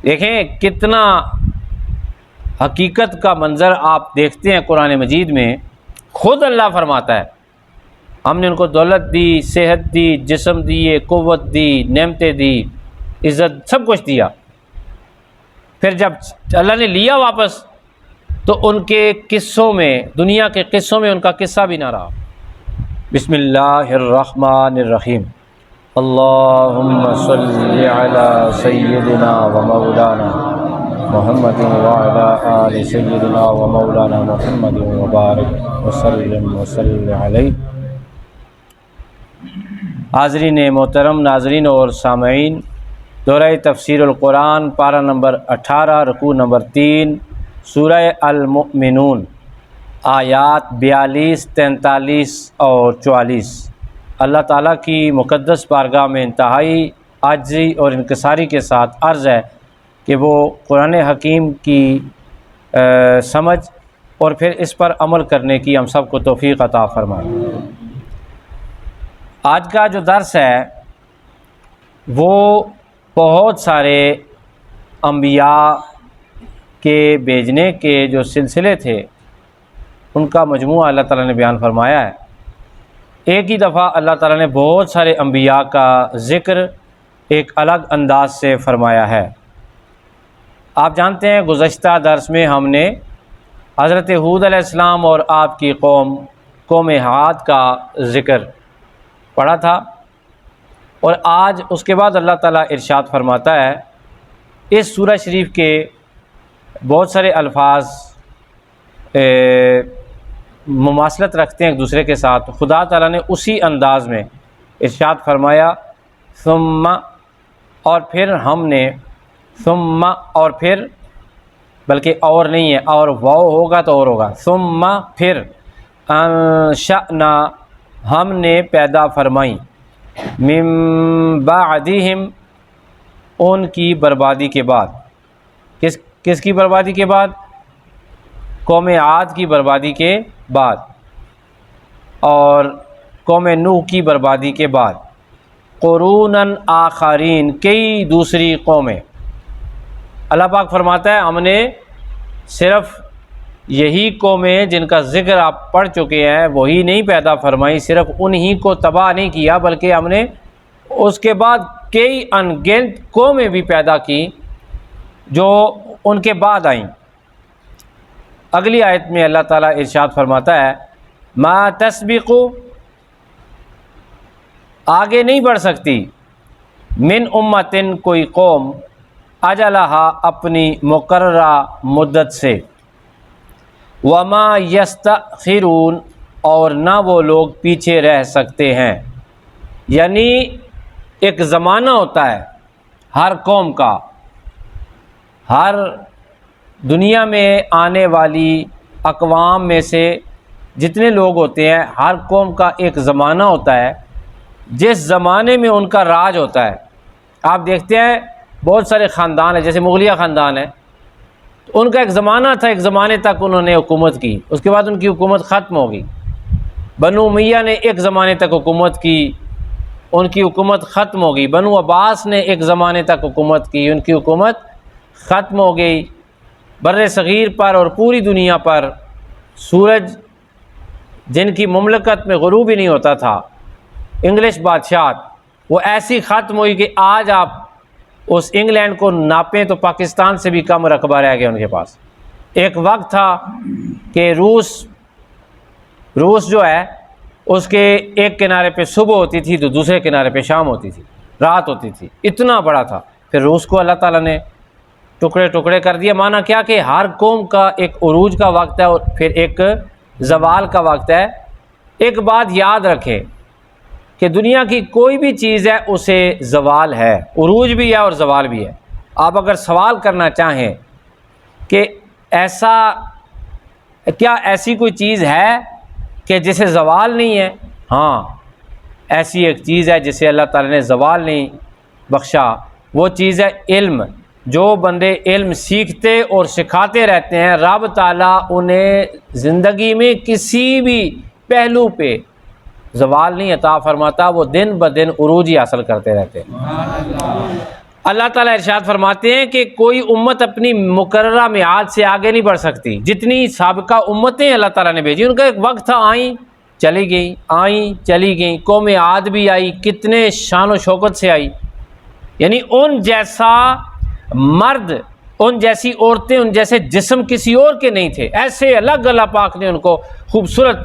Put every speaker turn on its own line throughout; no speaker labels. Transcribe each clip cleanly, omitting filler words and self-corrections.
دیکھیں کتنا حقیقت کا منظر آپ دیکھتے ہیں قرآن مجید میں. خود اللہ فرماتا ہے ہم نے ان کو دولت دی، صحت دی، جسم دیے، قوت دی، نعمتیں دی، عزت، سب کچھ دیا. پھر جب اللہ نے لیا واپس تو ان کے قصوں میں، دنیا کے قصوں میں ان کا قصہ بھی نہ رہا. بسم اللہ الرحمن الرحیم. اللہم صلی علی سیدنا و مولانا محمد وعلی آل سیدنا و مولانا محمد وبارک وسلم علیہ. حاضرین محترم، ناظرین اور سامعین، دورہ تفسیر القرآن پارہ نمبر 18 رکوع نمبر 3 سورہ المؤمنون آیات 42، 43 اور 44. اللہ تعالیٰ کی مقدس بارگاہ میں انتہائی عاجزی اور انکساری کے ساتھ عرض ہے کہ وہ قرآن حکیم کی سمجھ اور پھر اس پر عمل کرنے کی ہم سب کو توفیق عطا فرمائے. آج کا جو درس ہے وہ بہت سارے انبیاء کے بھیجنے کے جو سلسلے تھے ان کا مجموعہ اللہ تعالیٰ نے بیان فرمایا ہے. ایک ہی دفعہ اللہ تعالیٰ نے بہت سارے انبیاء کا ذکر ایک الگ انداز سے فرمایا ہے. آپ جانتے ہیں گزشتہ درس میں ہم نے حضرت ہود علیہ السلام اور آپ کی قوم عاد کا ذکر پڑھا تھا، اور آج اس کے بعد اللہ تعالیٰ ارشاد فرماتا ہے. اس سورہ شریف کے بہت سارے الفاظ مماثلت رکھتے ہیں ایک دوسرے کے ساتھ. خدا تعالیٰ نے اسی انداز میں ارشاد فرمایا ثم، اور پھر ہم نے، ثم اور پھر، بلکہ اور نہیں ہے، اور واو ہوگا تو اور ہوگا، ثم پھر، انشأنا ہم نے پیدا فرمائی، من بعدہم ان کی بربادی کے بعد. کس کی بربادی کے بعد؟ قوم عاد کی بربادی کے بعد اور قوم نوح کی بربادی کے بعد. قروناً آخرین، کئی دوسری قومیں. اللہ پاک فرماتا ہے ہم نے صرف یہی قومیں جن کا ذکر آپ پڑھ چکے ہیں وہی نہیں پیدا فرمائی، صرف انہی کو تباہ نہیں کیا بلکہ ہم نے اس کے بعد کئی انگنت قومیں بھی پیدا کی جو ان کے بعد آئیں. اگلی آیت میں اللہ تعالیٰ ارشاد فرماتا ہے ما تسبق، آگے نہیں بڑھ سکتی، من امتن کوئی قوم، اجلہا اپنی مقررہ مدت سے، وما یستأخرون اور نہ وہ لوگ پیچھے رہ سکتے ہیں. یعنی ایک زمانہ ہوتا ہے ہر قوم کا، ہر دنیا میں آنے والی اقوام میں سے جتنے لوگ ہوتے ہیں ہر قوم کا ایک زمانہ ہوتا ہے جس زمانے میں ان کا راج ہوتا ہے. آپ دیکھتے ہیں بہت سارے خاندان ہیں، جیسے مغلیہ خاندان ہے، ان کا ایک زمانہ تھا، ایک زمانے تک انہوں نے حکومت کی، اس کے بعد ان کی حکومت ختم ہو گئی. بنو امیہ نے ایک زمانے تک حکومت کی، ان کی حکومت ختم ہو گئی. بنو عباس نے ایک زمانے تک حکومت کی، ان کی حکومت ختم ہو گئی. بر صغیر پر اور پوری دنیا پر سورج جن کی مملکت میں غروب ہی نہیں ہوتا تھا، انگلش بادشاہت، وہ ایسی ختم ہوئی کہ آج آپ اس انگلینڈ کو ناپیں تو پاکستان سے بھی کم رقبہ رہ گیا ان کے پاس. ایک وقت تھا کہ روس جو ہے اس کے ایک کنارے پہ صبح ہوتی تھی تو دوسرے کنارے پہ شام ہوتی تھی، رات ہوتی تھی، اتنا بڑا تھا. پھر روس کو اللہ تعالیٰ نے ٹکڑے ٹکڑے کر دیا. مانا کیا کہ ہر قوم کا ایک عروج کا وقت ہے اور پھر ایک زوال کا وقت ہے. ایک بات یاد رکھیں کہ دنیا کی کوئی بھی چیز ہے اسے زوال ہے، عروج بھی ہے اور زوال بھی ہے. آپ اگر سوال کرنا چاہیں کہ کیا ایسی کوئی چیز ہے کہ جسے زوال نہیں ہے؟ ہاں، ایسی ایک چیز ہے جسے اللہ تعالیٰ نے زوال نہیں بخشا، وہ چیز ہے علم. جو بندے علم سیکھتے اور سکھاتے رہتے ہیں رب تعالیٰ انہیں زندگی میں کسی بھی پہلو پہ زوال نہیں عطا فرماتا، وہ دن بدن عروج ہی حاصل کرتے رہتے ہیں. اللہ تعالیٰ ارشاد فرماتے ہیں کہ کوئی امت اپنی مقررہ میعاد سے آگے نہیں بڑھ سکتی. جتنی سابقہ امتیں اللہ تعالیٰ نے بھیجی ان کا ایک وقت تھا، آئیں چلی گئیں، آئیں چلی گئیں. قوم عاد بھی آئی، کتنے شان و شوکت سے آئی. یعنی ان جیسا مرد، ان جیسی عورتیں، ان جیسے جسم کسی اور کے نہیں تھے. ایسے الگ اللہ پاک نے ان کو خوبصورت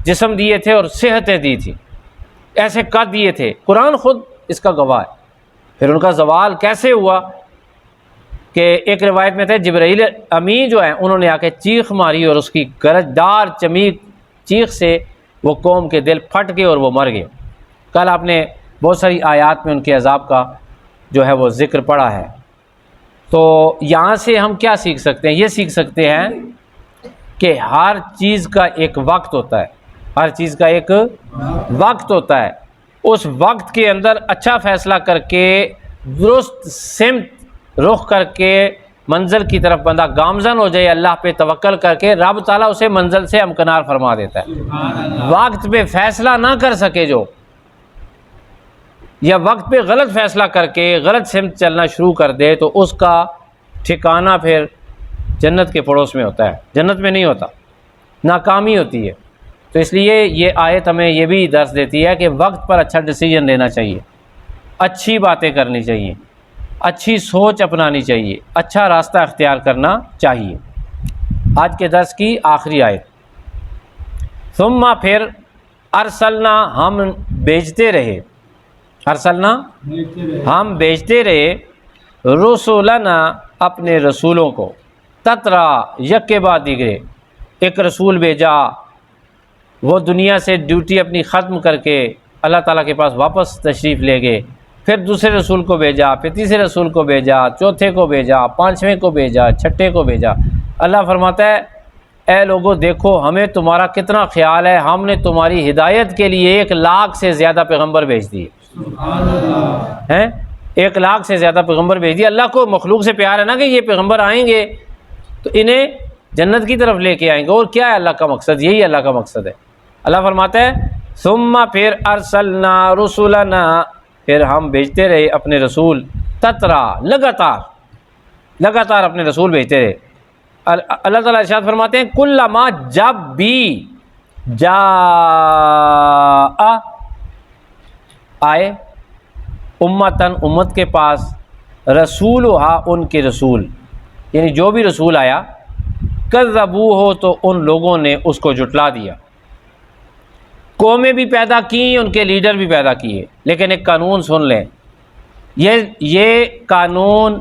جسم دیے تھے اور صحتیں دی تھی، ایسے قد دیے تھے. قرآن خود اس کا گواہ ہے. پھر ان کا زوال کیسے ہوا کہ ایک روایت میں تھے جبرائیل امین جو ہیں انہوں نے آ کے چیخ ماری اور اس کی گرجدار چمیک چیخ سے وہ قوم کے دل پھٹ گئے اور وہ مر گئے. کل آپ نے بہت ساری آیات میں ان کے عذاب کا جو ہے وہ ذکر پڑا ہے. تو یہاں سے ہم کیا سیکھ سکتے ہیں؟ یہ سیکھ سکتے ہیں کہ ہر چیز کا ایک وقت ہوتا ہے، ہر چیز کا ایک وقت ہوتا ہے. اس وقت کے اندر اچھا فیصلہ کر کے درست سمت رخ کر کے منزل کی طرف بندہ گامزن ہو جائے، اللہ پہ توکل کر کے رب تعالیٰ اسے منزل سے امکنار فرما دیتا ہے. وقت پہ فیصلہ نہ کر سکے جو، یا وقت پہ غلط فیصلہ کر کے غلط سمت چلنا شروع کر دے تو اس کا ٹھکانہ پھر جنت کے پڑوس میں ہوتا ہے، جنت میں نہیں ہوتا، ناکامی ہوتی ہے. تو اس لیے یہ آیت ہمیں یہ بھی درس دیتی ہے کہ وقت پر اچھا ڈیسیجن لینا چاہیے، اچھی باتیں کرنی چاہیے، اچھی سوچ اپنانی چاہیے، اچھا راستہ اختیار کرنا چاہیے. آج کے درس کی آخری آیت، ثم پھر ارسلنا ہم بھیجتے رہے، ارسلنا ہم بھیجتے رہے، رسولنا اپنے رسولوں کو، تترا یک کے بعد دیگرے. ایک رسول بھیجا، وہ دنیا سے ڈیوٹی اپنی ختم کر کے اللہ تعالیٰ کے پاس واپس تشریف لے گئے. پھر دوسرے رسول کو بھیجا، پھر تیسرے رسول کو بھیجا، چوتھے کو بھیجا، پانچویں کو بھیجا، چھٹے کو بھیجا. اللہ فرماتا ہے اے لوگوں دیکھو ہمیں تمہارا کتنا خیال ہے، ہم نے تمہاری ہدایت کے لیے 1,00,000 سے زیادہ پیغمبر بھیج دیے ہیں، 1,00,000 سے زیادہ پیغمبر بھیج دیے. اللہ کو مخلوق سے پیار ہے نا کہ یہ پیغمبر آئیں گے تو انہیں جنت کی طرف لے کے آئیں گے. اور کیا ہے اللہ کا مقصد؟ یہی اللہ کا مقصد ہے. اللہ فرماتا ہے ثم پھر ارسلنا رسولنا، پھر ہم بھیجتے رہے اپنے رسول، تترا لگاتار اپنے رسول بھیجتے رہے. اللہ تعالیٰ ارشاد فرماتے ہیں کلما، جب بھی، جا آئے، امتن امت کے پاس، رسولھا ان کے رسول، یعنی جو بھی رسول آیا، کذبو ہو تو ان لوگوں نے اس کو جھٹلا دیا. قومیں بھی پیدا کی، ان کے لیڈر بھی پیدا کیے. لیکن ایک قانون سن لیں، یہ قانون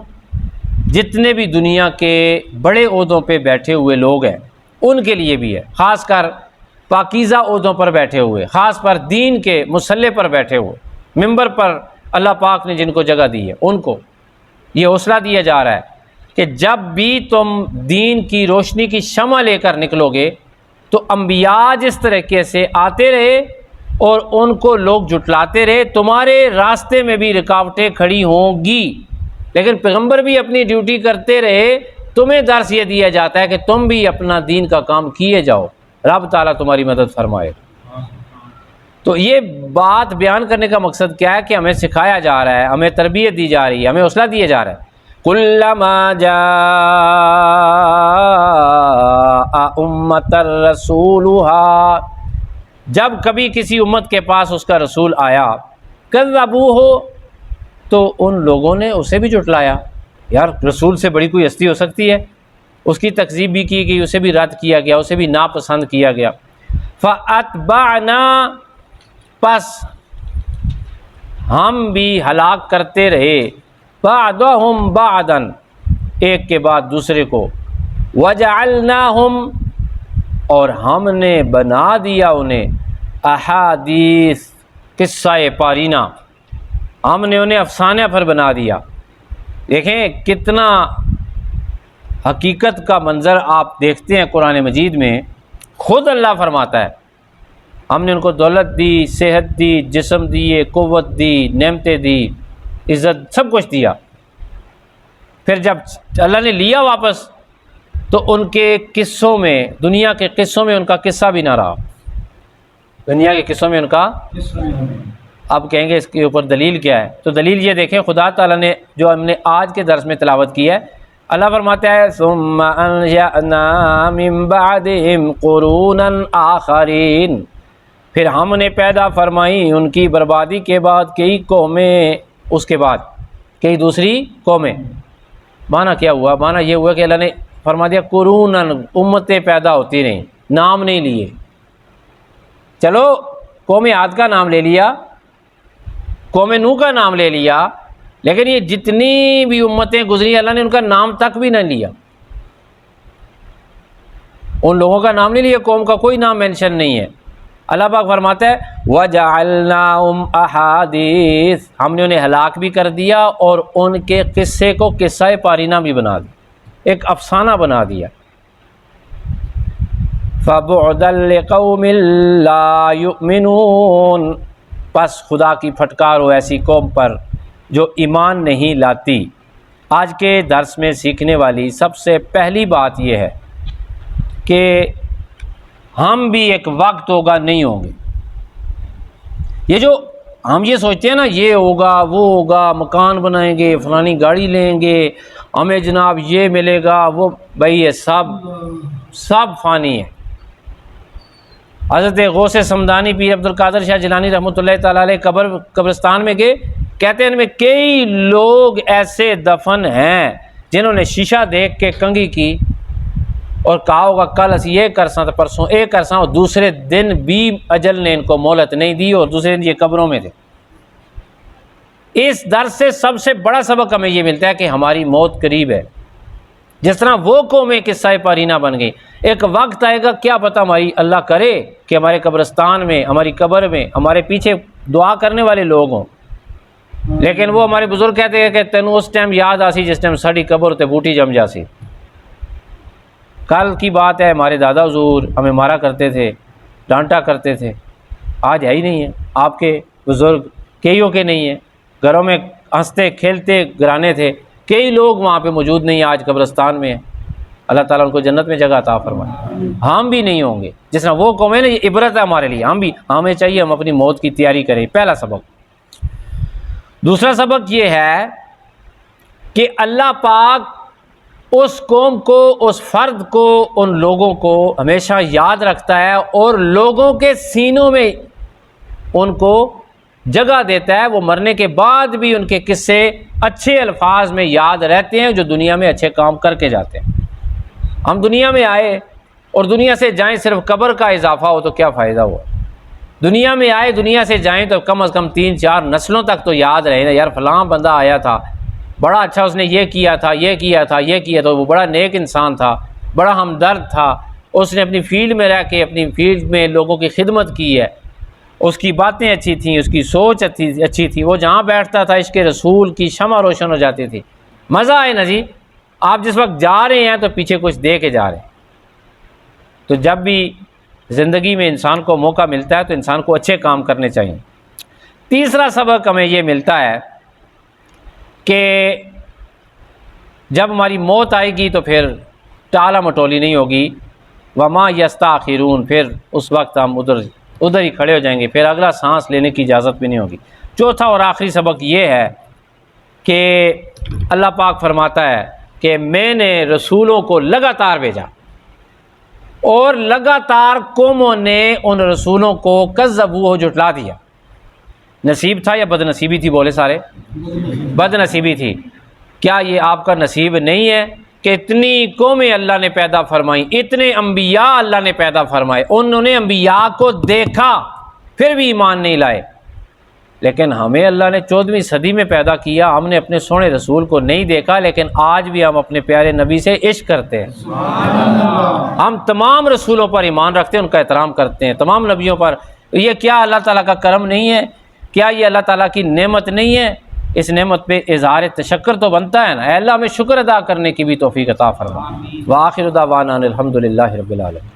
جتنے بھی دنیا کے بڑے عہدوں پہ بیٹھے ہوئے لوگ ہیں ان کے لیے بھی ہے، خاص کر پاکیزہ عہدوں پر بیٹھے ہوئے، خاص پر دین کے مسلح پر بیٹھے ہوئے، ممبر پر اللہ پاک نے جن کو جگہ دی ہے ان کو یہ حوصلہ دیا جا رہا ہے کہ جب بھی تم دین کی روشنی کی شمع لے کر نکلو گے تو انبیاء جس طریقے سے آتے رہے اور ان کو لوگ جھٹلاتے رہے، تمہارے راستے میں بھی رکاوٹیں کھڑی ہوں گی، لیکن پیغمبر بھی اپنی ڈیوٹی کرتے رہے. تمہیں درس یہ دیا جاتا ہے کہ تم بھی اپنا دین کا کام کیے جاؤ، رب تعالیٰ تمہاری مدد فرمائے. تو یہ بات بیان کرنے کا مقصد کیا ہے کہ ہمیں سکھایا جا رہا ہے، ہمیں تربیت دی جا رہی ہے، ہمیں حوصلہ دیا جا رہا ہے. کلما جاء امۃ رسولھا، جب کبھی کسی امت کے پاس اس کا رسول آیا، کذبوہ تو ان لوگوں نے اسے بھی جھٹلایا. یار رسول سے بڑی کوئی ہستی ہو سکتی ہے؟ اس کی تکذیب بھی کی گئی، اسے بھی رد کیا گیا، اسے بھی ناپسند کیا گیا. فاتبعنا، پس ہم بھی ہلاک کرتے رہے، بعضهم بعضا، ایک کے بعد دوسرے کو، وجعلناہم، اور ہم نے بنا دیا انہیں، احادیث، قصہ پارینہ، ہم نے انہیں افسانہ پر بنا دیا. دیکھیں کتنا حقیقت کا منظر آپ دیکھتے ہیں قرآن مجید میں. خود اللہ فرماتا ہے ہم نے ان کو دولت دی، صحت دی، جسم دیے، قوت دی، نعمتیں دی، عزت، سب کچھ دیا. پھر جب اللہ نے لیا واپس تو ان کے قصوں میں، دنیا کے قصوں میں ان کا قصہ بھی نہ رہا. دنیا کے قصوں میں ان کا اب کہیں گے اس کے اوپر دلیل کیا ہے؟ تو دلیل یہ دیکھیں، خدا تعالیٰ نے جو ہم نے آج کے درس میں تلاوت کی ہے، اللہ فرماتا ہے ثم انشأنا من بعدهم قرونا آخرین، پھر ہم نے پیدا فرمائی ان کی بربادی کے بعد کئی قومیں، اس کے بعد کئی دوسری قومیں۔ معنی کیا ہوا؟ معنی یہ ہوا کہ اللہ نے فرما دیا قرونا، امتیں پیدا ہوتی رہیں، نام نہیں لیے۔ چلو قوم عاد کا نام لے لیا، قوم نوح کا نام لے لیا، لیکن یہ جتنی بھی امتیں گزری اللہ نے ان کا نام تک بھی نہ لیا، ان لوگوں کا نام نہیں لیا، قوم کا کوئی نام مینشن نہیں ہے۔ اللہ پاک فرماتا ہے وَجَعَلْنَاهُمْ أَحَادِيث، ہم نے انہیں ہلاک بھی کر دیا اور ان کے قصے کو قصہ پارینہ بھی بنا دیا، ایک افسانہ بنا دیا۔ فَبُعْدًا لِقَوْمٍ لَا يُؤْمِنُونَ، پس خدا کی پھٹکار ہو ایسی قوم پر جو ایمان نہیں لاتی۔ آج کے درس میں سیکھنے والی سب سے پہلی بات یہ ہے کہ ہم بھی ایک وقت ہوگا نہیں ہوں گے۔ یہ جو ہم یہ سوچتے ہیں نا یہ ہوگا وہ ہوگا، مکان بنائیں گے، فلانی گاڑی لیں گے، ہمیں جناب یہ ملے گا وہ، بھائی یہ سب فانی ہے۔ حضرت غوث سمدانی پیر عبد القادر شاہ جیلانی رحمۃ اللہ تعالیٰ علیہ قبرستان میں گئے، کہتے ہیں ان میں کئی لوگ ایسے دفن ہیں جنہوں نے شیشہ دیکھ کے کنگھی کی اور کہا ہوگا کل اسی یہ کرساں تو پرسوں ایک کرساں، اور دوسرے دن بھی اجل نے ان کو مہلت نہیں دی اور دوسرے دن یہ قبروں میں تھے۔ اس درس سے سب سے بڑا سبق ہمیں یہ ملتا ہے کہ ہماری موت قریب ہے۔ جس طرح وہ قومیں قصہ پارینہ بن گئی، ایک وقت آئے گا کیا پتہ ہماری، اللہ کرے کہ ہمارے قبرستان میں، ہماری قبر میں ہمارے پیچھے دعا کرنے والے لوگ ہوں، لیکن وہ ہمارے بزرگ کہتے ہیں کہ تینوں اس ٹائم یاد آسی جس ٹائم ساڑی قبر تے بوٹی جم جاسی۔ کل کی بات ہے، ہمارے دادا حضور ہمیں مارا کرتے تھے، ڈانٹا کرتے تھے، آج ہے ہی نہیں ہے۔ آپ کے بزرگ کئیوں کے نہیں ہیں، گھروں میں ہنستے کھیلتے گرانے تھے، کئی لوگ وہاں پہ موجود نہیں ہیں، آج قبرستان میں ہیں۔ اللہ تعالیٰ ان کو جنت میں جگہ عطا فرمائے۔ ہم بھی نہیں ہوں گے جس طرح وہ قوم ہے نا، یہ عبرت ہے ہمارے لیے، ہمیں چاہیے ہم اپنی موت کی تیاری کریں، پہلا سبق۔ دوسرا سبق یہ ہے کہ اللہ پاک اس قوم کو، اس فرد کو، ان لوگوں کو ہمیشہ یاد رکھتا ہے اور لوگوں کے سینوں میں ان کو جگہ دیتا ہے، وہ مرنے کے بعد بھی ان کے قصے اچھے الفاظ میں یاد رہتے ہیں جو دنیا میں اچھے کام کر کے جاتے ہیں۔ ہم دنیا میں آئے اور دنیا سے جائیں صرف قبر کا اضافہ ہو تو کیا فائدہ ہوا؟ دنیا میں آئے دنیا سے جائیں تو کم از کم 3-4 نسلوں تک تو یاد رہے نا، یار فلاں بندہ آیا تھا، بڑا اچھا اس نے یہ کیا تھا، یہ کیا تھا، یہ کیا تھا، وہ بڑا نیک انسان تھا، بڑا ہمدرد تھا، اس نے اپنی فیلڈ میں رہ کے اپنی فیلڈ میں لوگوں کی خدمت کی ہے، اس کی باتیں اچھی تھیں، اس کی سوچ اچھی تھی، وہ جہاں بیٹھتا تھا عشق رسول کی شمع روشن ہو جاتی تھی۔ مزہ آئے نا جی۔ آپ جس وقت جا رہے ہیں تو پیچھے کچھ دے کے جا رہے ہیں۔ تو جب بھی زندگی میں انسان کو موقع ملتا ہے تو انسان کو اچھے کام کرنے چاہیے۔ تیسرا سبق ہمیں یہ ملتا ہے کہ جب ہماری موت آئے گی تو پھر ٹالا مٹولی نہیں ہوگی، وما یستاخرون، پھر اس وقت ہم ادھر ہی کھڑے ہو جائیں گے، پھر اگلا سانس لینے کی اجازت بھی نہیں ہوگی۔ چوتھا اور آخری سبق یہ ہے کہ اللہ پاک فرماتا ہے کہ میں نے رسولوں کو لگاتار بھیجا اور لگاتار قوموں نے ان رسولوں کو کذبوہ، جھٹلا دیا۔ نصیب تھا یا بد نصیبی تھی؟ بولے سارے، بد نصیبی تھی۔ کیا یہ آپ کا نصیب نہیں ہے کہ اتنی قومیں اللہ نے پیدا فرمائیں، اتنے انبیاء اللہ نے پیدا فرمائے، انہوں نے انبیاء کو دیکھا پھر بھی ایمان نہیں لائے، لیکن ہمیں اللہ نے 14ویں صدی میں پیدا کیا، ہم نے اپنے سونے رسول کو نہیں دیکھا، لیکن آج بھی ہم اپنے پیارے نبی سے عشق کرتے ہیں۔ ہم تمام رسولوں پر ایمان رکھتے ہیں، ان کا احترام کرتے ہیں، تمام نبیوں پر۔ یہ کیا اللہ تعالیٰ کا کرم نہیں ہے؟ کیا یہ اللہ تعالیٰ کی نعمت نہیں ہے؟ اس نعمت پہ اظہار تشکر تو بنتا ہے نا۔ اے اللہ ہمیں شکر ادا کرنے کی بھی توفیق عطا فرما۔ وآخر دعوانا الحمد للہ رب العالمین۔